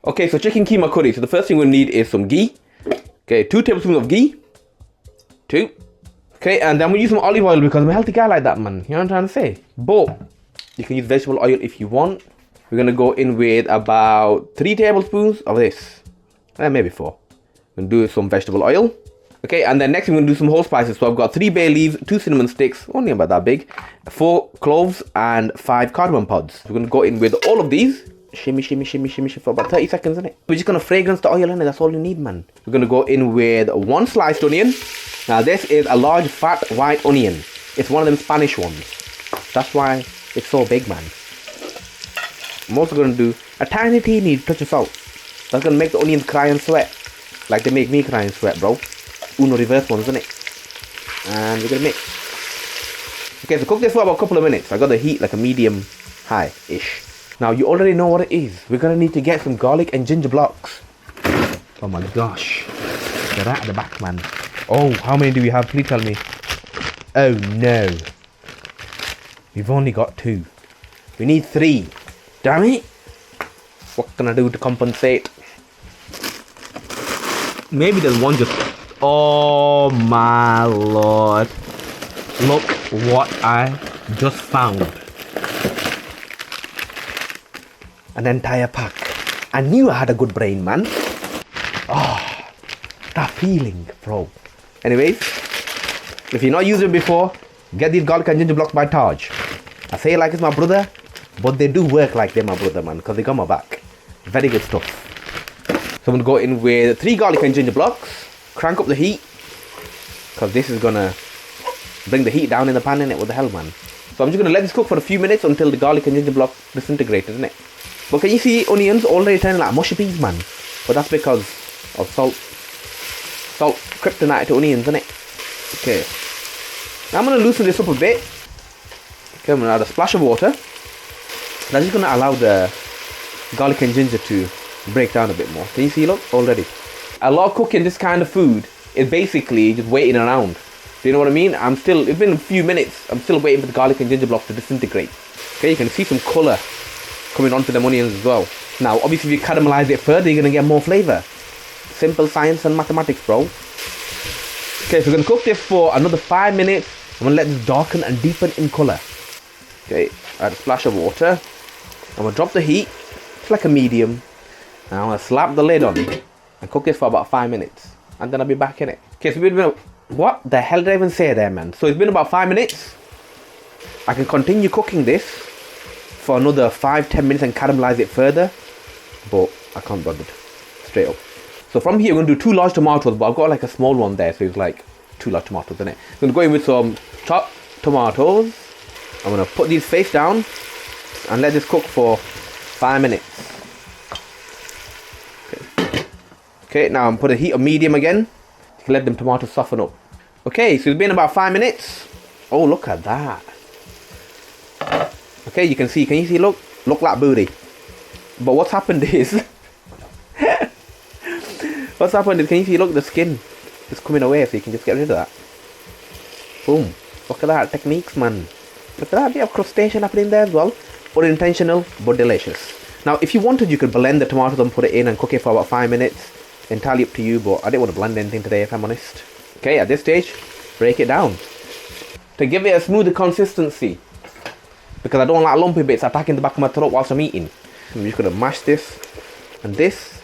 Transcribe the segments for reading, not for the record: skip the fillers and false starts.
Okay, so chicken keema curry. So the first thing we'll need is some ghee. Okay, 2 tablespoons of ghee. 2. Okay, and then we use some olive oil because I'm a healthy guy like that, man. You know what I'm trying to say? But you can use vegetable oil if you want. We're gonna go in with about 3 tablespoons of this. Maybe 4. We're gonna do some vegetable oil. Okay, and then next we're gonna do some whole spices. So I've got 3 bay leaves, 2 cinnamon sticks, only about that big, 4 cloves, and 5 cardamom pods. We're gonna go in with all of these. Shimmy, shimmy, shimmy, shimmy, shimmy for about 30 seconds, innit? We're just gonna fragrance the oil, innit? That's all you need, man. We're gonna go in with 1 sliced onion. Now this is a large fat white onion. It's one of them Spanish ones. That's why it's so big, man. I'm also gonna do a tiny teeny touch of salt. That's gonna make the onions cry and sweat. Like they make me cry and sweat, bro. Uno reverse ones, isn't it? And we're gonna mix. Okay, so cook this for about a couple of minutes. I got the heat like a medium high-ish. Now you already know what it is. We're gonna need to get some garlic and ginger blocks. Oh my gosh. They're right at the back, man. Oh, how many do we have? Please tell me. Oh no. We've only got 2. We need 3. Damn it. What can I do to compensate? Maybe there's one just... Oh my lord. Look what I just found. An entire pack. I knew I had a good brain, man. Oh, that feeling, bro. Anyways, if you're not using it before, get these garlic and ginger blocks by Taj. I say it like it's my brother, but they do work like they're my brother, man, because they got my back. Very good stuff. So I'm going to go in with 3 garlic and ginger blocks. Crank up the heat, because this is going to bring the heat down in the pan, innit? What the hell, man? So I'm just going to let this cook for a few minutes until the garlic and ginger block disintegrates, isn't it? But can you see onions already turning like mushy peas, man? But that's because of salt. Salt, kryptonite to onions, isn't it? Okay. Now I'm going to loosen this up a bit. Okay, I'm going to add a splash of water. That's just going to allow the garlic and ginger to break down a bit more. Can you see, look, already? A lot of cooking this kind of food is basically just waiting around. Do you know what I mean? It's been a few minutes. I'm still waiting for the garlic and ginger blocks to disintegrate. Okay, you can see some colour coming onto the onions as well. Now, obviously, if you caramelize it further, you're going to get more flavour. Simple science and mathematics, bro. Okay, so we're going to cook this for another 5 minutes. I'm going to let this darken and deepen in colour. Okay, add a splash of water. I'm going to drop the heat. It's like a medium. And I'm going to slap the lid on and cook this for about 5 minutes. And then I'll be back in it. Okay, so we've been... What the hell did I even say there, man? So it's been about 5 minutes. I can continue cooking this for another 5-10 minutes and caramelize it further. But I can't bother. Straight up. So from here, we're going to do 2 large tomatoes. But I've got like a small one there. So it's like 2 large tomatoes, isn't it? I'm going to go in with some chopped tomatoes. I'm going to put these face down. And let this cook for 5 minutes. Okay, now I'm putting heat on medium again. To let them tomatoes soften up. Okay, so it's been about 5 minutes. Oh, look at that. Okay, you can you see, look like booty. But what's happened is, can you see, look, the skin is coming away, so you can just get rid of that. Boom. Look at that, techniques, man. Look at that, bit of crustacean happening there as well. Unintentional, but delicious. Now, if you wanted, you could blend the tomatoes and put it in and cook it for about 5 minutes. Entirely up to you, but I didn't want to blend anything today, if I'm honest. Okay, at this stage, break it down. To give it a smoother consistency. Because I don't like lumpy bits attacking the back of my throat whilst I'm eating. I'm just going to mash this. And this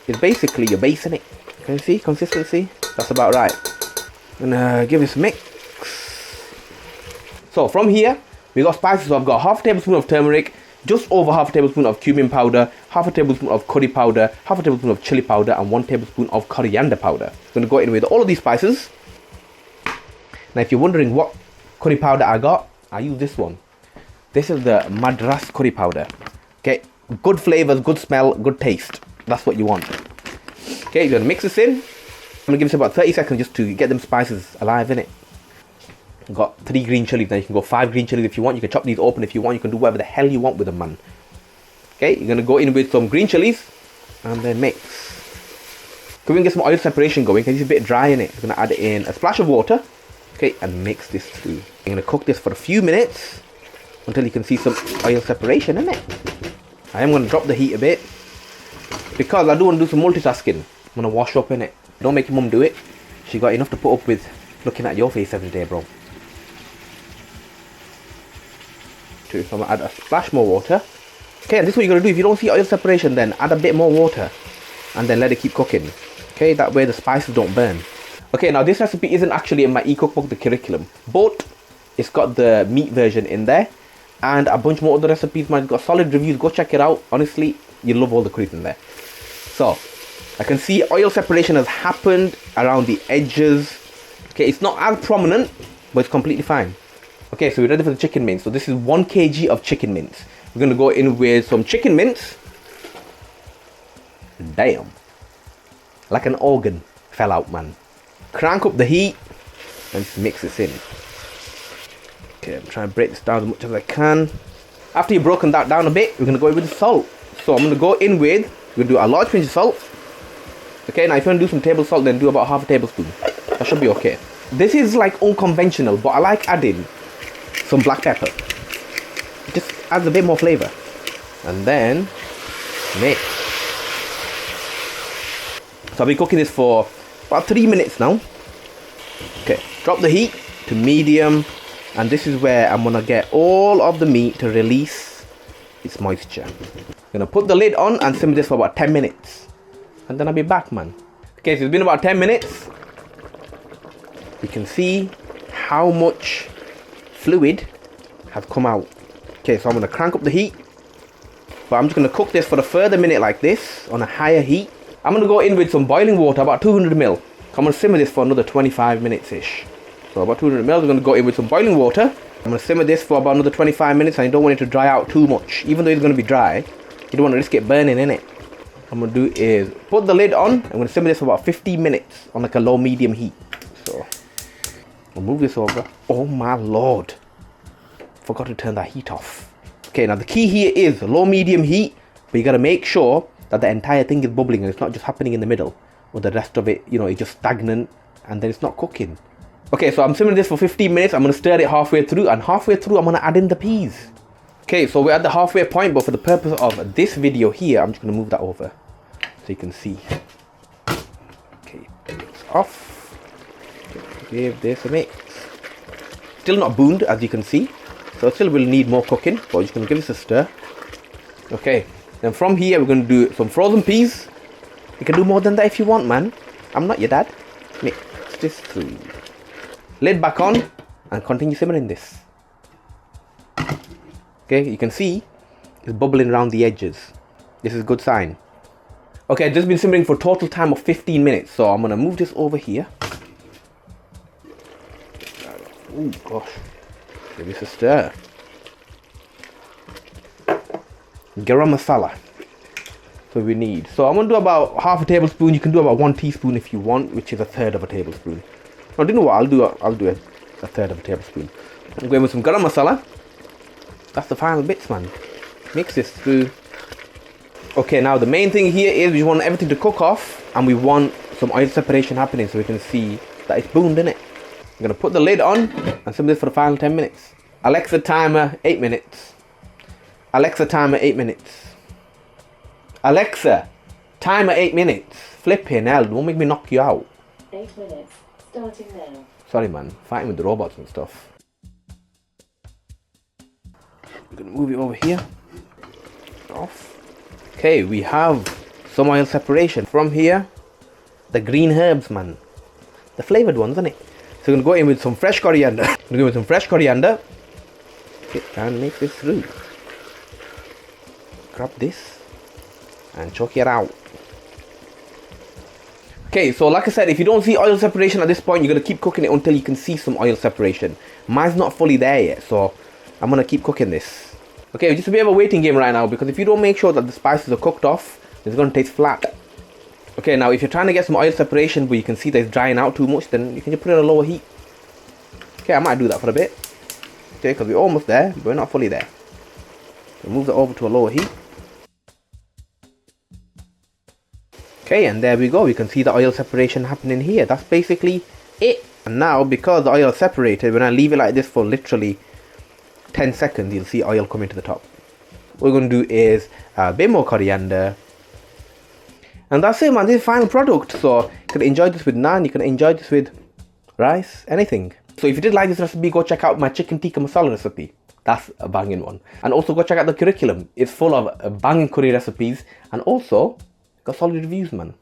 is basically your base, innit? Can you see? Consistency? That's about right. And give this a mix. So from here, we got spices. So I've got half a tablespoon of turmeric, just over half a tablespoon of cumin powder, half a tablespoon of curry powder, half a tablespoon of chili powder, and 1 tablespoon of coriander powder. I'm going to go in with all of these spices. Now, if you're wondering what curry powder I got, I use this one. This is the Madras curry powder. Okay, good flavors, good smell, good taste. That's what you want. Okay, you're going to mix this in. I'm going to give this about 30 seconds just to get them spices alive in it. I've got 3 green chilies. Now you can go 5 green chilies if you want. You can chop these open if you want. You can do whatever the hell you want with them, man. Okay, you're going to go in with some green chilies and then mix. So we can get some oil separation going because it's a bit dry in it. I'm going to add in a splash of water. Okay, and mix this through. You're going to cook this for a few minutes until you can see some oil separation in it. I am going to drop the heat a bit. because I do want to do some multitasking. I'm gonna wash up in it. Don't make your mum do it. She got enough to put up with looking at your face every day, bro. So I'm gonna add a splash more water. Okay, and this is what you're gonna do. If you don't see oil separation, then add a bit more water and then let it keep cooking. Okay, that way the spices don't burn. Okay, now this recipe isn't actually in my e-cookbook, the curriculum, but it's got the meat version in there and a bunch more other recipes, man. It's got solid reviews. Go check it out. Honestly, you'll love all the curries in there. So I can see oil separation has happened around the edges. Okay, it's not as prominent, but it's completely fine. Okay, so we're ready for the chicken mince. So this is 1 kg of chicken mince. We're gonna go in with some chicken mince. Damn, like an organ fell out, man. Crank up the heat and just mix this in. Okay, I'm trying to break this down as much as I can. After you've broken that down a bit, we're gonna go in with the salt. So I'm gonna go in with, we're gonna do a large pinch of salt. Okay, now if you want to do some table salt, then do about half a tablespoon. That should be okay. This is like unconventional, but I like adding some black pepper. It just adds a bit more flavor. And then mix. So I'll be cooking this for about 3 minutes now. Okay, drop the heat to medium, and this is where I'm gonna get all of the meat to release its moisture. I'm gonna put the lid on and simmer this for about 10 minutes. And then I'll be back, man. Okay, so it's been about 10 minutes. You can see how much fluid has come out. Okay, so I'm gonna crank up the heat, but I'm just gonna cook this for a further minute like this on a higher heat. I'm gonna go in with some boiling water, about 200 ml. I'm gonna simmer this for another 25 minutes-ish. So about 200 ml, we're gonna go in with some boiling water. I'm gonna simmer this for about another 25 minutes, and you don't want it to dry out too much. Even though it's gonna be dry, you don't wanna risk it burning in it. What I'm gonna do is put the lid on. I'm gonna simmer this for about 15 minutes on like a low medium heat. So I'll move this over. Oh my lord, forgot to turn that heat off. Okay, now the key here is low medium heat, but you gotta make sure that the entire thing is bubbling and it's not just happening in the middle, or the rest of it, you know, it's just stagnant and then it's not cooking. Okay, so I'm simmering this for 15 minutes. I'm gonna stir it halfway through, and halfway through I'm gonna add in the peas. Okay, so we're at the halfway point, but for the purpose of this video here, I'm just gonna move that over so you can see. Okay, it's off. Give this a mix. Still not boned, as you can see, so it still will need more cooking, but we're just gonna give this a stir. Okay, then from here we're gonna do some frozen peas. You can do more than that if you want, man. I'm not your dad. Mix this through. Lid back on and continue simmering this. Okay, you can see it's bubbling around the edges. This is a good sign. Okay, I've just been simmering for a total time of 15 minutes, so I'm gonna move this over here. Oh gosh, give this a stir. Garam masala. So we need. So I'm gonna do about half a tablespoon. You can do about 1 teaspoon if you want, which is a third of a tablespoon. Now, do you know what? I'll do a third of a tablespoon. I'm going with some garam masala. That's the final bits, man. Mix this through. Okay, now the main thing here is we want everything to cook off, and we want some oil separation happening so we can see that it's boned in it. I'm gonna put the lid on and simmer this for the final 10 minutes. Alexa timer 8 minutes. Alexa timer 8 minutes. Alexa timer 8 minutes. Flipping hell, don't make me knock you out. 8 minutes. Starting now. Sorry, man. Fighting with the robots and stuff. We're gonna move it over here. Off. Okay, we have some oil separation. From here, the green herbs, man. The flavored ones, isn't it? So we're gonna go in with some fresh coriander. I'm gonna go with some fresh coriander. Okay, and mix this through. Grab this and choke it out. Okay, so like I said, if you don't see oil separation at this point, you're gonna keep cooking it until you can see some oil separation. Mine's not fully there yet, so I'm gonna keep cooking this. Okay, it's just a bit of a waiting game right now, because if you don't make sure that the spices are cooked off, it's gonna taste flat. Okay, now if you're trying to get some oil separation but you can see that it's drying out too much, then you can just put it on a lower heat. Okay, I might do that for a bit. Okay, because we're almost there, but we're not fully there. So move that over to a lower heat. Okay, and there we go. We can see the oil separation happening here. That's basically it. And now, because the oil is separated, when I leave it like this for literally 10 seconds, you'll see oil coming to the top. What we're going to do is a bit more coriander, And that's it, man. This is the final product. So you can enjoy this with naan, you can enjoy this with rice, anything. So if you did like this recipe, go check out my chicken tikka masala recipe. That's a banging one. And also go check out the curriculum. It's full of banging curry recipes and also got solid reviews, man.